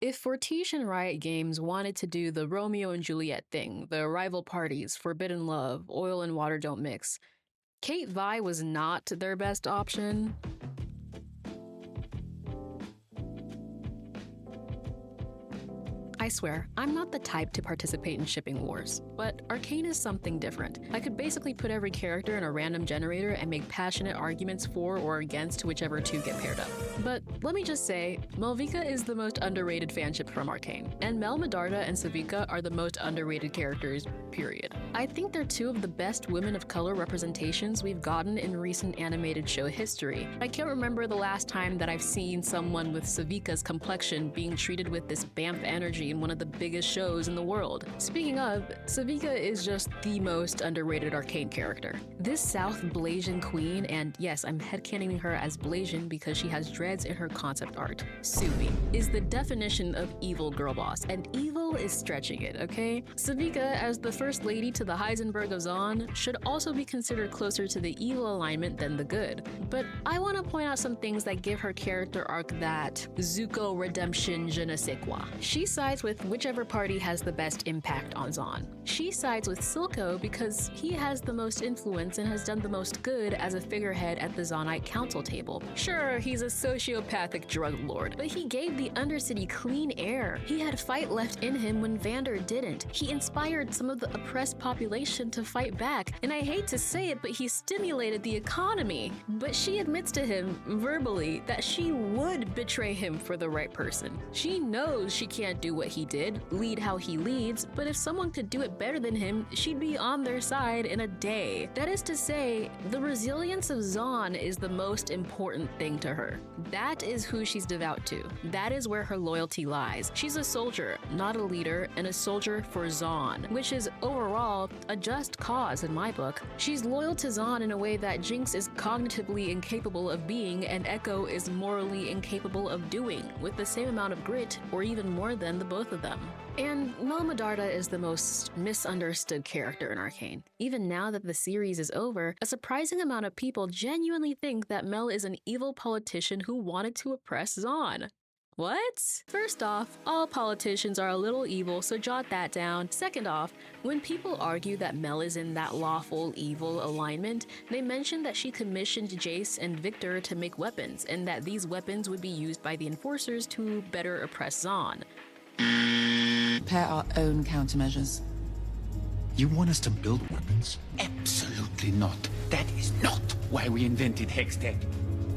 If Fortiche and Riot Games wanted to do the Romeo and Juliet thing, the rival parties, forbidden love, oil and water don't mix, Kate Vi was not their best option. I swear, I'm not the type to participate in shipping wars, but Arcane is something different. I could basically put every character in a random generator and make passionate arguments for or against whichever two get paired up. But let me just say, Melvika is the most underrated fanship from Arcane, and Mel Madarda and Sevika are the most underrated characters, period. I think they're two of the best women of color representations we've gotten in recent animated show history. I can't remember the last time that I've seen someone with Sevika's complexion being treated with this BAMF energy in one of the biggest shows in the world. Speaking of, Sevika is just the most underrated Arcane character. This South Blasian queen, and yes, I'm headcanoning her as Blasian because she has dreads in her concept art, sue me, is the definition of evil girl boss, and evil is stretching it, okay? Sevika, as the first lady to the Heisenberg of Zaun, should also be considered closer to the evil alignment than the good. But I want to point out some things that give her character arc that Zuko redemption je ne sais quoi. She sides with whichever party has the best impact on Zaun. She sides with Silco because he has the most influence and has done the most good as a figurehead at the Zaunite council table. Sure, he's a sociopathic drug lord, but he gave the Undercity clean air. He had fight left in him when Vander didn't. He inspired some of the oppressed population to fight back, and I hate to say it, but he stimulated the economy. But she admits to him, verbally, that she would betray him for the right person. She knows she can't do what he did, lead how he leads, but if someone could do it better than him, she'd be on their side in a day. That is to say, the resilience of Zaun is the most important thing to her. That is who she's devout to. That is where her loyalty lies. She's a soldier, not a leader, and a soldier for Zaun, which is overall a just cause in my book. She's loyal to Zaun in a way that Jinx is cognitively incapable of being and Echo is morally incapable of doing, with the same amount of grit or even more than the both of them. And Mel Madarda is the most misunderstood character in Arcane. Even now that the series is over, a surprising amount of people genuinely think that Mel is an evil politician who wanted to oppress Zaun. What? First off, all politicians are a little evil, so jot that down. Second off, when people argue that Mel is in that lawful evil alignment, they mention that she commissioned Jace and Victor to make weapons, and that these weapons would be used by the enforcers to better oppress Zaun. Prepare our own countermeasures. You want us to build weapons? Absolutely not. That is not why we invented Hextech.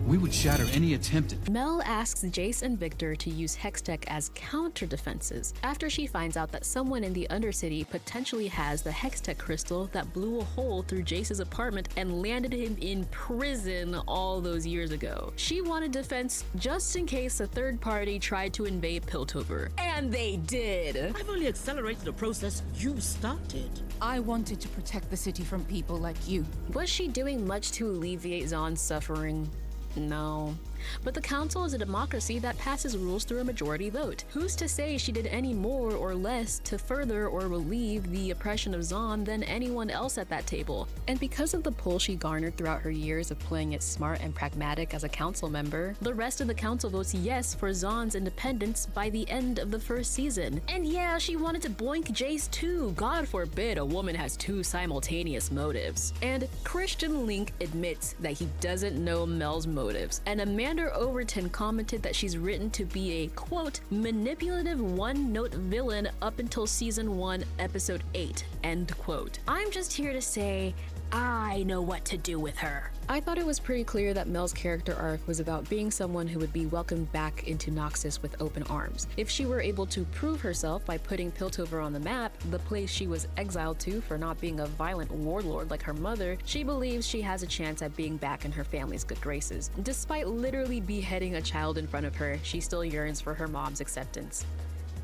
We would shatter any attempt at... Mel asks Jace and Victor to use Hextech as counter-defenses after she finds out that someone in the Undercity potentially has the Hextech crystal that blew a hole through Jace's apartment and landed him in prison all those years ago. She wanted defense just in case a third party tried to invade Piltover. And they did! I've only accelerated a process you started. I wanted to protect the city from people like you. Was she doing much to alleviate Zaun's suffering? No. But the council is a democracy that passes rules through a majority vote. Who's to say she did any more or less to further or relieve the oppression of Zaun than anyone else at that table? And because of the pull she garnered throughout her years of playing it smart and pragmatic as a council member, the rest of the council votes yes for Zaun's independence by the end of the first season. And yeah, she wanted to boink Jace too. God forbid a woman has two simultaneous motives. And Christian Link admits that he doesn't know Mel's motives, and Amanda Overton commented that she's written to be a, quote, manipulative one-note villain up until season 1, episode 8, end quote. I'm just here to say, I know what to do with her. I thought it was pretty clear that Mel's character arc was about being someone who would be welcomed back into Noxus with open arms. If she were able to prove herself by putting Piltover on the map, the place she was exiled to for not being a violent warlord like her mother, she believes she has a chance at being back in her family's good graces. Despite literally beheading a child in front of her, she still yearns for her mom's acceptance.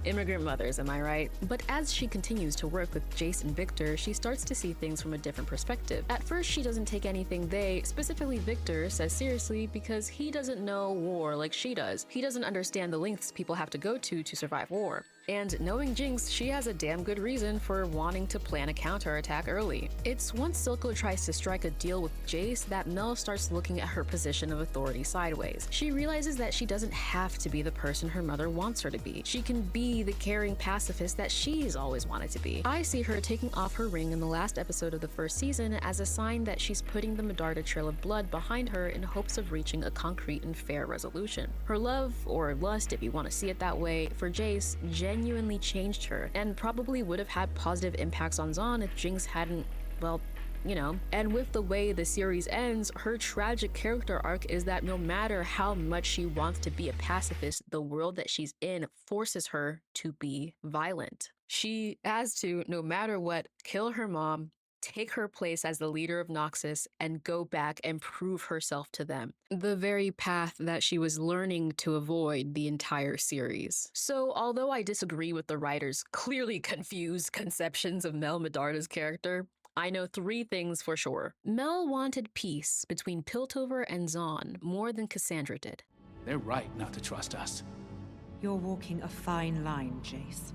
Immigrant mothers, am I right? But as she continues to work with Jace and Victor, she starts to see things from a different perspective. At first, she doesn't take anything they, specifically Victor, says seriously because he doesn't know war like she does. He doesn't understand the lengths people have to go to survive war. And knowing Jinx, she has a damn good reason for wanting to plan a counterattack early. It's once Silco tries to strike a deal with Jace that Mel starts looking at her position of authority sideways. She realizes that she doesn't have to be the person her mother wants her to be. She can be the caring pacifist that she's always wanted to be. I see her taking off her ring in the last episode of the first season as a sign that she's putting the Medarda trail of blood behind her in hopes of reaching a concrete and fair resolution. Her love, or lust if you want to see it that way, for Jace genuinely changed her, and probably would have had positive impacts on Zaun if Jinx hadn't, well, you know. And with the way the series ends, her tragic character arc is that no matter how much she wants to be a pacifist, the world that she's in forces her to be violent. She has to, no matter what, kill her mom, take her place as the leader of Noxus, and go back and prove herself to them. The very path that she was learning to avoid the entire series. So although I disagree with the writers' clearly confused conceptions of Mel Madarda's character, I know 3 things for sure. Mel wanted peace between Piltover and Zaun more than Cassandra did. They're right not to trust us. You're walking a fine line, Jace.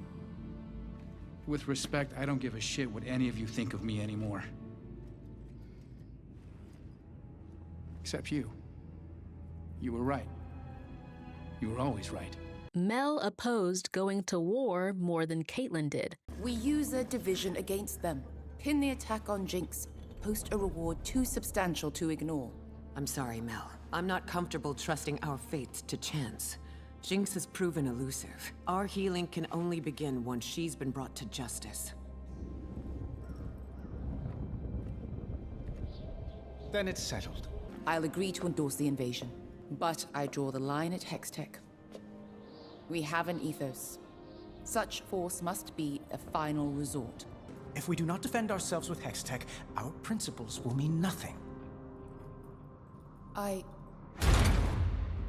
With respect, I don't give a shit what any of you think of me anymore. Except you. You were right. You were always right. Mel opposed going to war more than Caitlyn did. We use their division against them. Pin the attack on Jinx. Post a reward too substantial to ignore. I'm sorry, Mel. I'm not comfortable trusting our fates to chance. Jinx has proven elusive. Our healing can only begin once she's been brought to justice. Then it's settled. I'll agree to endorse the invasion, but I draw the line at Hextech. We have an ethos. Such force must be a final resort. If we do not defend ourselves with Hextech, our principles will mean nothing.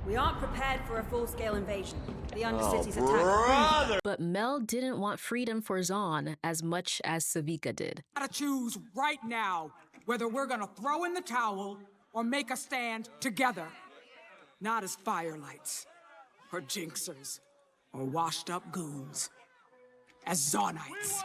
We aren't prepared for a full-scale invasion. The Undercity's attack. But Mel didn't want freedom for Zaun as much as Sevika did. Gotta choose right now whether we're gonna throw in the towel or make a stand together. Not as firelights, or jinxers, or washed-up goons. As Zaunites.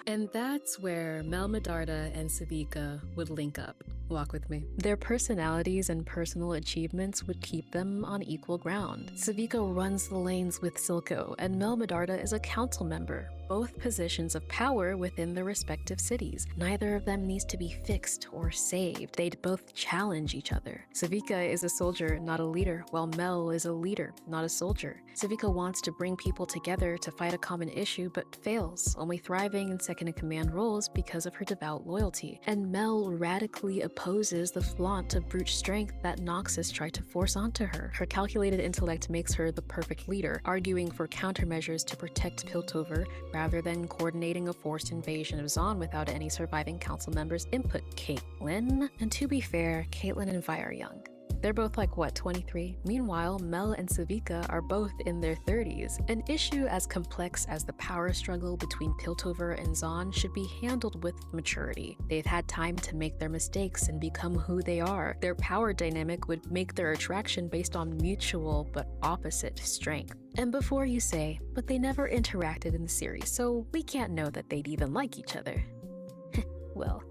And that's where Mel Madarda and Sevika would link up. Walk with me. Their personalities and personal achievements would keep them on equal ground. Sevika runs the lanes with Silco, and Mel Madarda is a council member, both positions of power within their respective cities. Neither of them needs to be fixed or saved. They'd both challenge each other. Sevika is a soldier, not a leader, while Mel is a leader, not a soldier. Sevika wants to bring people together to fight a common issue, but fails, only thriving in second-in-command roles because of her devout loyalty. And Mel radically opposes the flaunt of brute strength that Noxus tried to force onto her. Her calculated intellect makes her the perfect leader, arguing for countermeasures to protect Piltover rather than coordinating a forced invasion of Zaun without any surviving council members' input. Caitlyn? And to be fair, Caitlyn and Vi are young. They're both like, what, 23? Meanwhile, Mel and Sevika are both in their 30s. An issue as complex as the power struggle between Piltover and Zaun should be handled with maturity. They've had time to make their mistakes and become who they are. Their power dynamic would make their attraction based on mutual but opposite strength. And before you say, but they never interacted in the series, so we can't know that they'd even like each other. Well,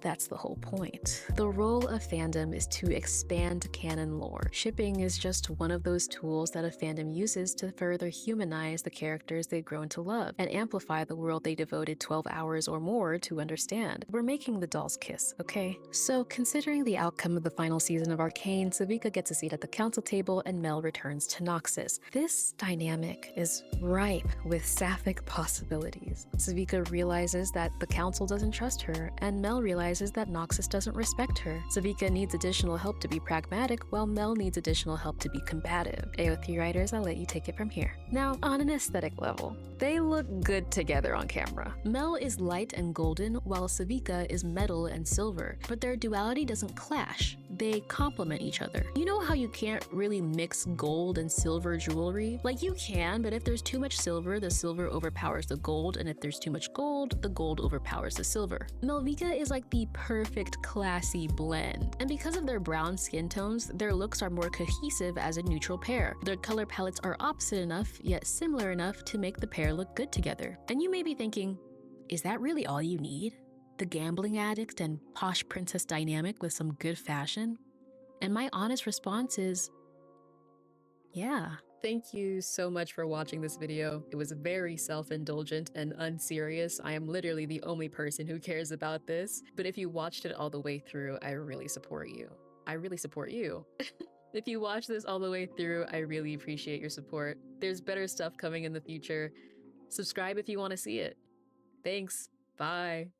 that's the whole point. The role of fandom is to expand canon lore. Shipping is just one of those tools that a fandom uses to further humanize the characters they've grown to love and amplify the world they devoted 12 hours or more to understand. We're making the dolls kiss, okay? So considering the outcome of the final season of Arcane, Sevika gets a seat at the council table and Mel returns to Noxus. This dynamic is ripe with sapphic possibilities. Sevika realizes that the council doesn't trust her, and Mel realizes that Noxus doesn't respect her. Sevika needs additional help to be pragmatic, while Mel needs additional help to be combative. AO3 writers, I'll let you take it from here. Now, on an aesthetic level, they look good together on camera. Mel is light and golden, while Sevika is metal and silver, but their duality doesn't clash. They complement each other. You know how you can't really mix gold and silver jewelry? Like, you can, but if there's too much silver, the silver overpowers the gold, and if there's too much gold, the gold overpowers the silver. Melvika is like the the perfect classy blend. And because of their brown skin tones, their looks are more cohesive as a neutral pair. Their color palettes are opposite enough, yet similar enough to make the pair look good together. And you may be thinking, is that really all you need? The gambling addict and posh princess dynamic with some good fashion? And my honest response is, yeah. Thank you so much for watching this video. It was very self-indulgent and unserious. I am literally the only person who cares about this. But if you watched it all the way through, I really support you. I really support you. If you watch this all the way through, I really appreciate your support. There's better stuff coming in the future. Subscribe if you want to see it. Thanks. Bye.